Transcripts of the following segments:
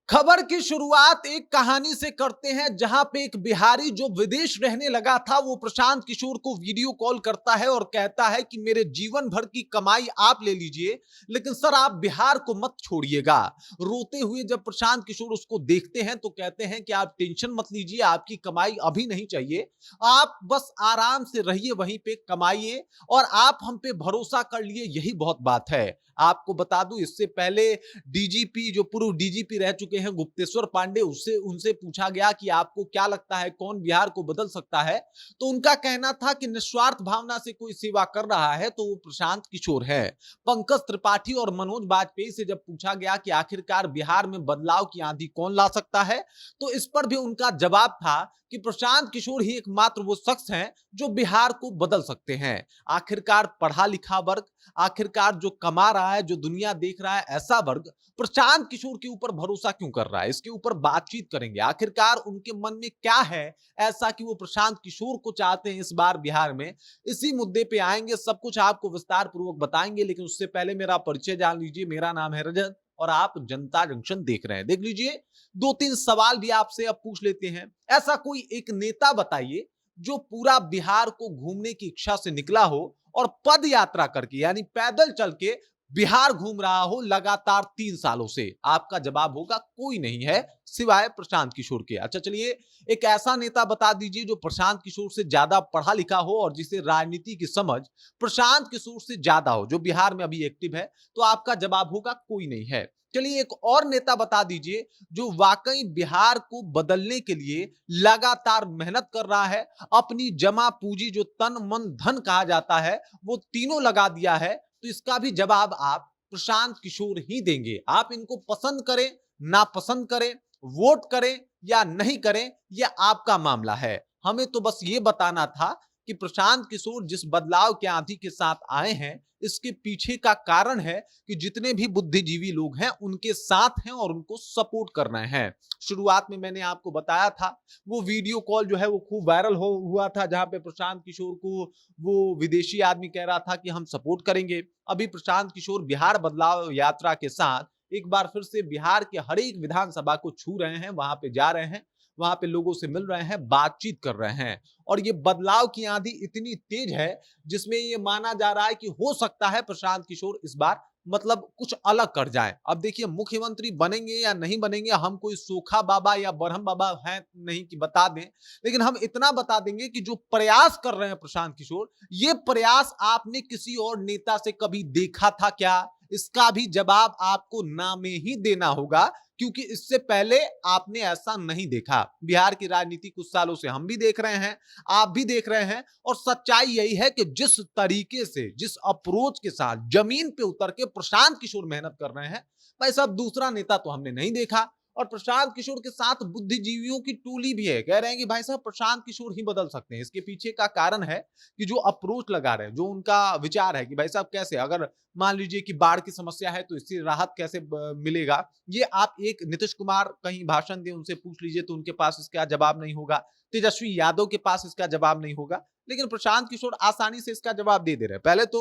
खबर की शुरुआत एक कहानी से करते हैं जहां पे एक बिहारी जो विदेश रहने लगा था वो प्रशांत किशोर को वीडियो कॉल करता है और कहता है कि मेरे जीवन भर की कमाई आप ले लीजिए, लेकिन सर आप बिहार को मत छोड़िएगा। रोते हुए जब प्रशांत किशोर उसको देखते हैं तो कहते हैं कि आप टेंशन मत लीजिए, आपकी कमाई अभी नहीं चाहिए, आप बस आराम से रहिए, वहीं पे कमाइए और आप हम पे भरोसा कर लिए, यही बहुत बात है। आपको बता दूं, इससे पहले डीजीपी जो पूर्व डीजीपी रह चुके हैं गुप्तेश्वर पांडे, उससे उनसे पूछा गया कि आपको क्या लगता है कौन बिहार को बदल सकता है, तो उनका कहना था कि निस्वार्थ भावना से कोई सेवा कर रहा है तो वो प्रशांत किशोर है। पंकज त्रिपाठी और मनोज बाजपेयी से जब पूछा गया कि आखिरकार बिहार में बदलाव की आंधी कौन ला सकता है, तो इस पर भी उनका जवाब था कि प्रशांत किशोर ही एकमात्र वो शख्स हैं जो बिहार को बदल सकते हैं। आखिरकार पढ़ा लिखा वर्ग, आखिरकार जो कमा रहा है, जो दुनिया देख रहा है, ऐसा वर्ग प्रशांत किशोर के ऊपर भरोसा क्यों कर रहा है, इसके ऊपर बातचीत करेंगे। आखिरकार उनके मन में क्या है ऐसा कि वो प्रशांत किशोर को चाहते हैं इस बार बिहार में, इसी मुद्दे पे आएंगे, सब कुछ आपको विस्तार पूर्वक बताएंगे। लेकिन उससे पहले मेरा परिचय जान लीजिए। मेरा नाम है रजत और आप जनता जंक्शन देख रहे हैं। देख लीजिए, दो तीन सवाल भी आपसे अब पूछ लेते हैं। ऐसा कोई एक नेता बताइए जो पूरा बिहार को घूमने की इच्छा से निकला हो और पद यात्रा करके यानी पैदल चल के बिहार घूम रहा हो लगातार 3 सालों से। आपका जवाब होगा कोई नहीं है सिवाय प्रशांत किशोर के। अच्छा चलिए, एक ऐसा नेता बता दीजिए जो प्रशांत किशोर से ज्यादा पढ़ा लिखा हो और जिसे राजनीति की समझ प्रशांत किशोर से ज्यादा हो, जो बिहार में अभी एक्टिव है। तो आपका जवाब होगा कोई नहीं है। चलिए, एक और नेता बता दीजिए जो वाकई बिहार को बदलने के लिए लगातार मेहनत कर रहा है, अपनी जमा पूंजी जो तन मन धन कहा जाता है वो तीनों लगा दिया है। तो इसका भी जवाब आप प्रशांत किशोर ही देंगे। आप इनको पसंद करें, ना पसंद करें, वोट करें या नहीं करें, यह आपका मामला है। हमें तो बस ये बताना था कि प्रशांत किशोर जिस बदलाव के आंधी के साथ आए हैं, इसके पीछे का कारण है कि जितने भी बुद्धिजीवी लोग हैं उनके साथ हैं और उनको सपोर्ट कर रहे हैं। शुरुआत में मैंने आपको बताया था वो वीडियो कॉल जो है वो खूब वायरल हुआ था, जहां पे प्रशांत किशोर को वो विदेशी आदमी कह रहा था कि हम सपोर्ट करेंगे। अभी प्रशांत किशोर बिहार बदलाव यात्रा के साथ एक बार फिर से बिहार के हर एक विधानसभा को छू रहे हैं, वहां पे जा रहे हैं, वहां पे लोगों से मिल रहे हैं, बातचीत कर रहे हैं। और ये बदलाव की आंधी इतनी तेज है जिसमें ये माना जा रहा है कि हो सकता है प्रशांत किशोर इस बार मतलब कुछ अलग कर जाए। अब देखिए, मुख्यमंत्री बनेंगे या नहीं बनेंगे, हम कोई सोखा बाबा या बरहम बाबा हैं नहीं कि बता दें, लेकिन हम इतना बता देंगे कि जो प्रयास कर रहे हैं प्रशांत किशोर, ये प्रयास आपने किसी और नेता से कभी देखा था क्या? इसका भी जवाब आपको ना में ही देना होगा, क्योंकि इससे पहले आपने ऐसा नहीं देखा। बिहार की राजनीति कुछ सालों से हम भी देख रहे हैं, आप भी देख रहे हैं, और सच्चाई यही है कि जिस तरीके से, जिस अप्रोच के साथ जमीन पे उतर के प्रशांत किशोर मेहनत कर रहे हैं, भाई साहब दूसरा नेता तो हमने नहीं देखा। और प्रशांत किशोर के साथ बुद्धिजीवियों की टोली भी है, कह रहे हैं कि भाई साहब प्रशांत किशोर ही बदल सकते हैं। इसके पीछे का कारण है कि जो अप्रोच लगा रहे हैं, जो उनका विचार है कि भाई साहब कैसे, अगर मान लीजिए कि बाढ़ की समस्या है तो इससे राहत कैसे मिलेगा, ये आप एक नीतीश कुमार कहीं भाषण दें, उनसे पूछ लीजिए तो उनके पास इसका जवाब नहीं होगा, तेजस्वी यादव के पास इसका जवाब नहीं होगा। लेकिन प्रशांत किशोर आसानी से इसका जवाब दे रहे हैं। पहले तो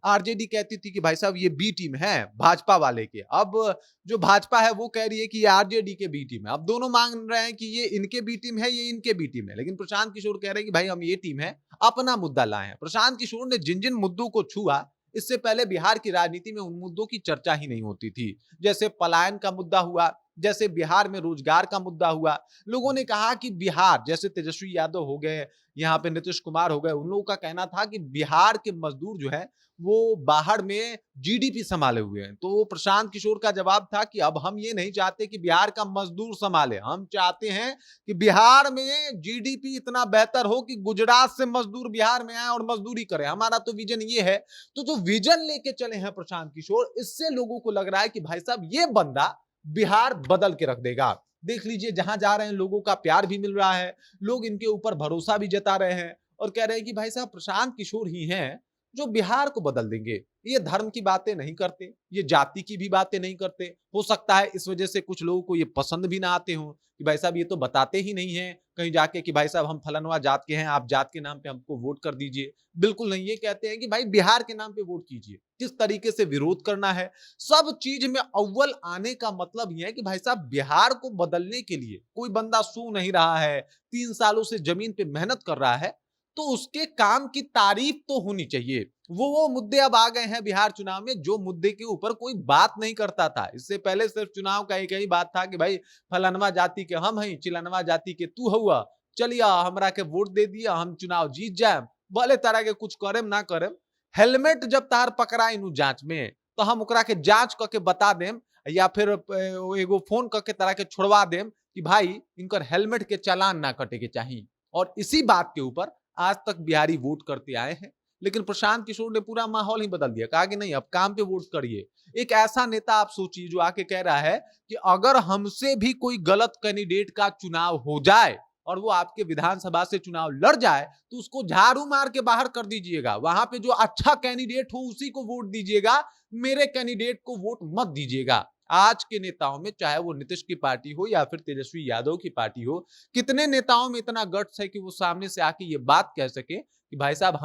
आरजेडी कहती थी कि भाई साहब ये बी टीम है भाजपा वाले के, अब जो भाजपा है वो कह रही है कि ये आरजेडी के बी टीम है। अब दोनों मांग रहे हैं कि ये इनके बी टीम है, ये इनके बी टीम है, लेकिन प्रशांत किशोर कह रहे हैं कि भाई हम ये टीम है, अपना मुद्दा लाए हैं। प्रशांत किशोर ने जिन जिन मुद्दों को छुआ, इससे पहले बिहार की राजनीति में उन मुद्दों की चर्चा ही नहीं होती थी। जैसे पलायन का मुद्दा हुआ, जैसे बिहार में रोजगार का मुद्दा हुआ। लोगों ने कहा कि बिहार, जैसे तेजस्वी यादव हो गए, यहाँ पे नीतीश कुमार हो गए, उन लोगों का कहना था कि बिहार के मजदूर जो है वो बाहर में जीडीपी संभाले हुए हैं। तो प्रशांत किशोर का जवाब था कि अब हम ये नहीं चाहते कि बिहार का मजदूर संभाले, हम चाहते हैं कि बिहार में जीडीपी इतना बेहतर हो कि गुजरात से मजदूर बिहार में आए और मजदूरी करें। हमारा तो विजन ये है। तो जो विजन लेके चले हैं प्रशांत किशोर, इससे लोगों को लग रहा है कि भाई साहब ये बंदा बिहार बदल के रख देगा। देख लीजिए, जहां जा रहे हैं लोगों का प्यार भी मिल रहा है, लोग इनके ऊपर भरोसा भी जता रहे हैं और कह रहे हैं कि भाई साहब प्रशांत किशोर ही हैं जो बिहार को बदल देंगे। ये धर्म की बातें नहीं करते, ये जाति की भी बातें नहीं करते। हो सकता है इस वजह से कुछ लोगों को ये पसंद भी ना आते हो कि भाई साहब ये तो बताते ही नहीं है, कहीं जाके कि भाई साहब हम फलानवा जात के हैं, आप जात के नाम पे हमको वोट कर दीजिए। बिल्कुल नहीं, ये कहते हैं कि भाई बिहार के नाम पे वोट कीजिए। किस तरीके से विरोध करना है, सब चीज में अव्वल आने का मतलब यह है कि भाई साहब बिहार को बदलने के लिए कोई बंदा सू नहीं रहा है, 3 सालों से जमीन पे मेहनत कर रहा है, तो उसके काम की तारीफ तो होनी चाहिए। वो मुद्दे अब आ गए हैं बिहार चुनाव में जो मुद्दे के ऊपर कोई बात नहीं करता था। इससे पहले सिर्फ चुनाव का एक ही बात था कि भाई फलानवा जाति के हम हैं, चिलनवा जाति के तू हुआ, चलिया हमरा के वोट दे दिया, हम चुनाव जीत जाए, भले तरह के कुछ करेम ना करेम, हेलमेट जब तार पकड़ाई नु जांच में तो हम ओकरा के जांच करके बता देम, या फिर एगो फोन करके तरह के छोड़वा देम कि भाई इनकर हेलमेट के चालान ना कटे के चाहिए। और इसी बात के ऊपर आज तक बिहारी वोट करते आए हैं। लेकिन प्रशांत किशोर ने पूरा माहौल ही बदल दिया, कहा कि नहीं अब काम पे वोट करिए। एक ऐसा नेता आप सोचिए जो आके कह रहा है कि अगर हमसे भी कोई गलत कैंडिडेट का चुनाव हो जाए और वो आपके विधानसभा से चुनाव लड़ जाए तो उसको झाड़ू मार के बाहर कर दीजिएगा, वहां पे जो अच्छा कैंडिडेट हो उसी को वोट दीजिएगा, मेरे कैंडिडेट को वोट मत दीजिएगा। आज के नेताओं में, चाहे वो नीतीश की पार्टी हो या फिर तेजस्वी यादव की पार्टी हो, कितने नेताओं में इतना गट्स है कि वो सामने से आके ये बात कह सके कि भाई साहब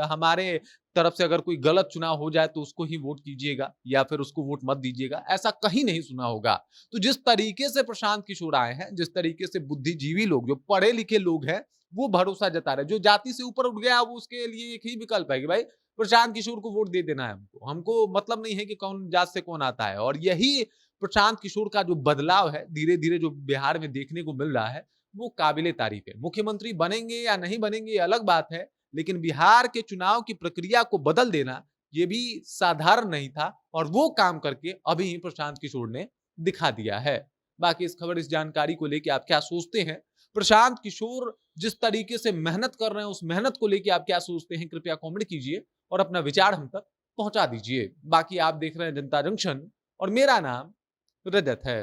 हमारे तरफ से अगर कोई गलत चुनाव हो जाए तो उसको ही वोट कीजिएगा या फिर उसको वोट मत दीजिएगा। ऐसा कहीं नहीं सुना होगा। तो जिस तरीके से प्रशांत किशोर आए हैं, जिस तरीके से बुद्धिजीवी लोग, जो पढ़े लिखे लोग हैं, वो भरोसा जता रहे। जो जाति से ऊपर उठ गया वो उसके लिए एक ही विकल्प है कि भाई प्रशांत किशोर को वोट दे देना है। हमको मतलब नहीं है कि कौन जात से कौन आता है। और यही प्रशांत किशोर का जो बदलाव है धीरे धीरे जो बिहार में देखने को मिल रहा है, वो काबिले तारीफ है। मुख्यमंत्री बनेंगे या नहीं बनेंगे ये अलग बात है, लेकिन बिहार के चुनाव की प्रक्रिया को बदल देना ये भी साधारण नहीं था, और वो काम करके अभी प्रशांत किशोर ने दिखा दिया है। बाकी इस खबर, इस जानकारी को लेके आप क्या सोचते हैं? प्रशांत किशोर जिस तरीके से मेहनत कर रहे हैं, उस मेहनत को लेके आप क्या सोचते हैं? कृपया कमेंट कीजिए और अपना विचार हम तक पहुंचा दीजिए। बाकी आप देख रहे हैं जनता जंक्शन और मेरा नाम रजत है।